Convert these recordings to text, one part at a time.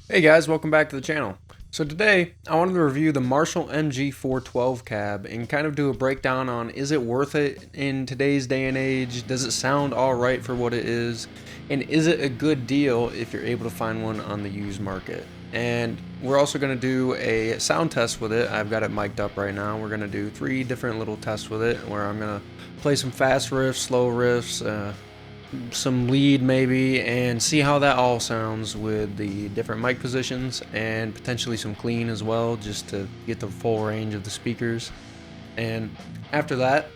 Hey guys, welcome back to the channel. So today, I wanted to review the Marshall MG412 cab and kind of do a breakdown on is it worth it in today's day and age, does it sound alright for what it is, and is it a good deal if you're able to find one on the used market. And we're also going to do a sound test with it. I've got it mic'd up right now. We're going to do 3 different little tests with it where I'm going to play some fast riffs, slow riffs, some lead maybe, and see how that all sounds with the different mic positions and potentially some clean as well, just to get the full range of the speakers. And after that,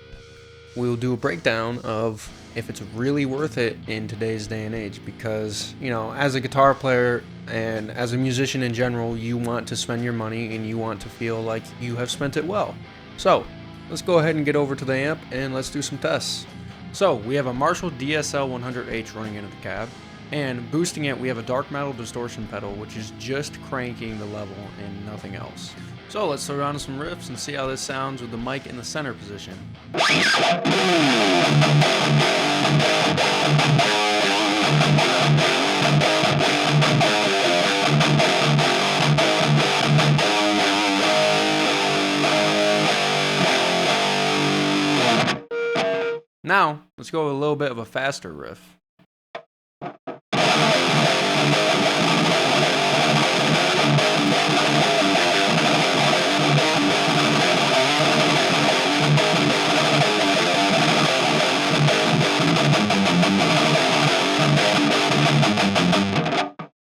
we'll do a breakdown of if it's really worth it in today's day and age, because as a guitar player and as a musician in general, you want to spend your money and you want to feel like you have spent it well. So let's go ahead and get over to the amp and let's do some tests. So we have a Marshall DSL 100H running into the cab, and boosting it we have a dark metal distortion pedal, which is just cranking the level and nothing else. So let's throw on some riffs and see how this sounds with the mic in the center position. Now, let's go with a little bit of a faster riff.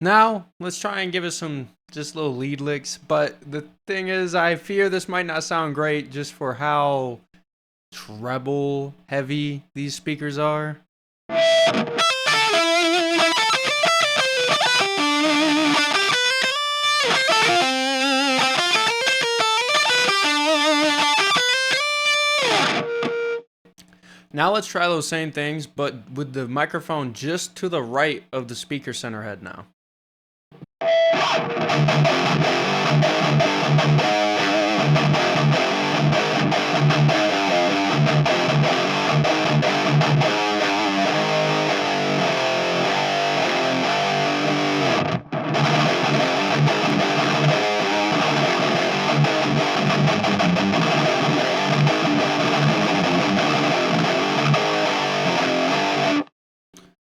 Now, let's try and give it some just little lead licks, but the thing is, I fear this might not sound great just for how treble heavy these speakers are. Now let's try those same things, but with the microphone just to the right of the speaker center head now.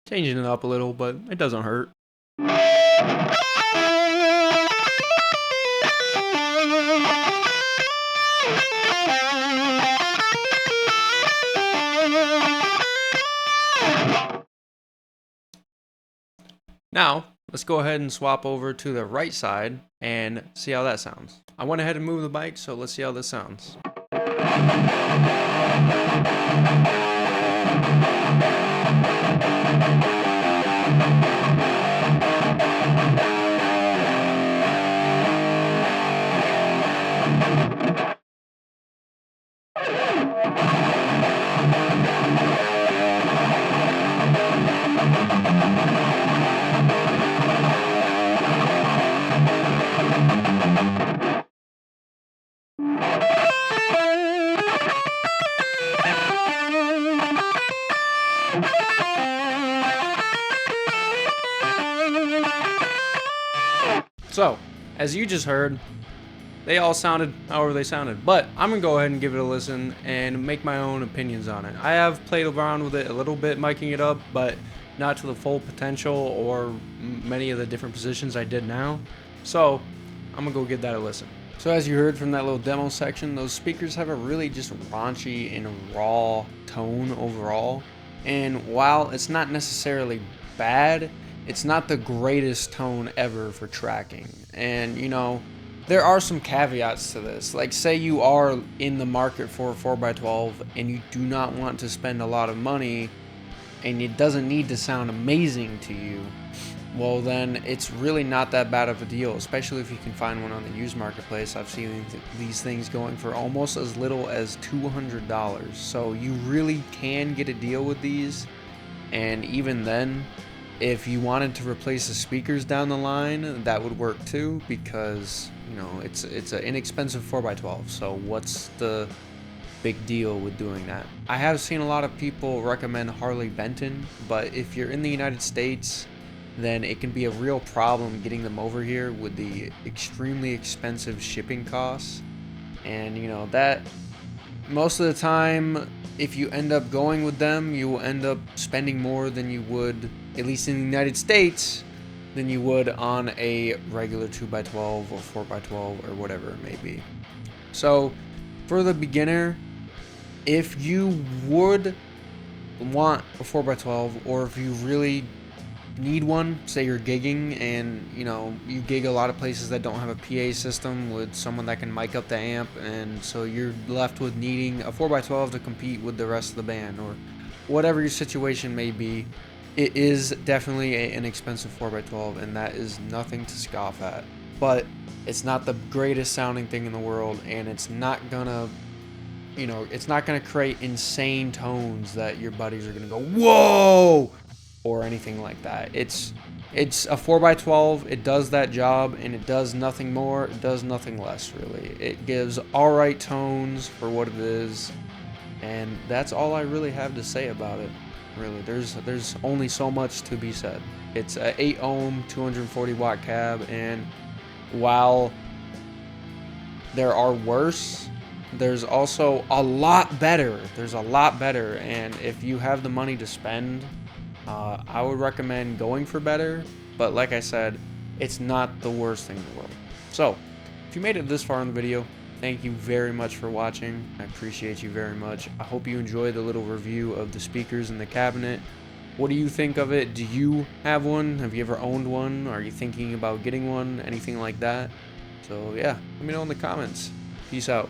Changing it up a little, but it doesn't hurt. Now, let's go ahead and swap over to the right side and see how that sounds. I went ahead and moved the mic, so let's see how this sounds. So, as you just heard, they all sounded however they sounded, but I'm gonna go ahead and give it a listen and make my own opinions on it. I have played around with it a little bit, miking it up, but not to the full potential or many of the different positions I did now. So, I'm gonna go give that a listen. So as you heard from that little demo section, those speakers have a really just raunchy and raw tone overall. And while it's not necessarily bad, it's not the greatest tone ever for tracking. And there are some caveats to this. Like, say you are in the market for a 4x12 and you do not want to spend a lot of money and it doesn't need to sound amazing to you, well then it's really not that bad of a deal, especially if you can find one on the used marketplace. I've seen these things going for almost as little as $200. So you really can get a deal with these. And even then, if you wanted to replace the speakers down the line, that would work too, because it's an inexpensive 4x12. So what's the big deal with doing that? I have seen a lot of people recommend Harley Benton, but if you're in the United States then it can be a real problem getting them over here with the extremely expensive shipping costs. And you know that most of the time, if you end up going with them, you will end up spending more than you would, at least in the United States, than you would on a regular 2x12 or 4x12 or whatever it may be. So for the beginner, if you would want a 4x12, or if you really need one, say you're gigging and you know you gig a lot of places that don't have a PA system with someone that can mic up the amp, and so you're left with needing a 4x12 to compete with the rest of the band, or whatever your situation may be, it is definitely an expensive 4x12, and that is nothing to scoff at. But it's not the greatest sounding thing in the world, and it's not gonna, you know, it's not gonna create insane tones that your buddies are gonna go whoa or anything like that. It's a 4x12. It does that job, and it does nothing more. It does nothing less, really. It gives all right tones for what it is, and that's all I really have to say about it. Really, there's only so much to be said. It's a 8 ohm 240 watt cab, and while there are worse, there's also a lot better. There's a lot better, and if you have the money to spend, I would recommend going for better. But like I said, it's not the worst thing in the world. So if you made it this far in the video, thank you very much for watching. I appreciate you very much. I hope you enjoyed the little review of the speakers in the cabinet. What do you think of it? Do you have one? Have you ever owned one? Are you thinking about getting one? Anything like that? So yeah, let me know in the comments. Peace out.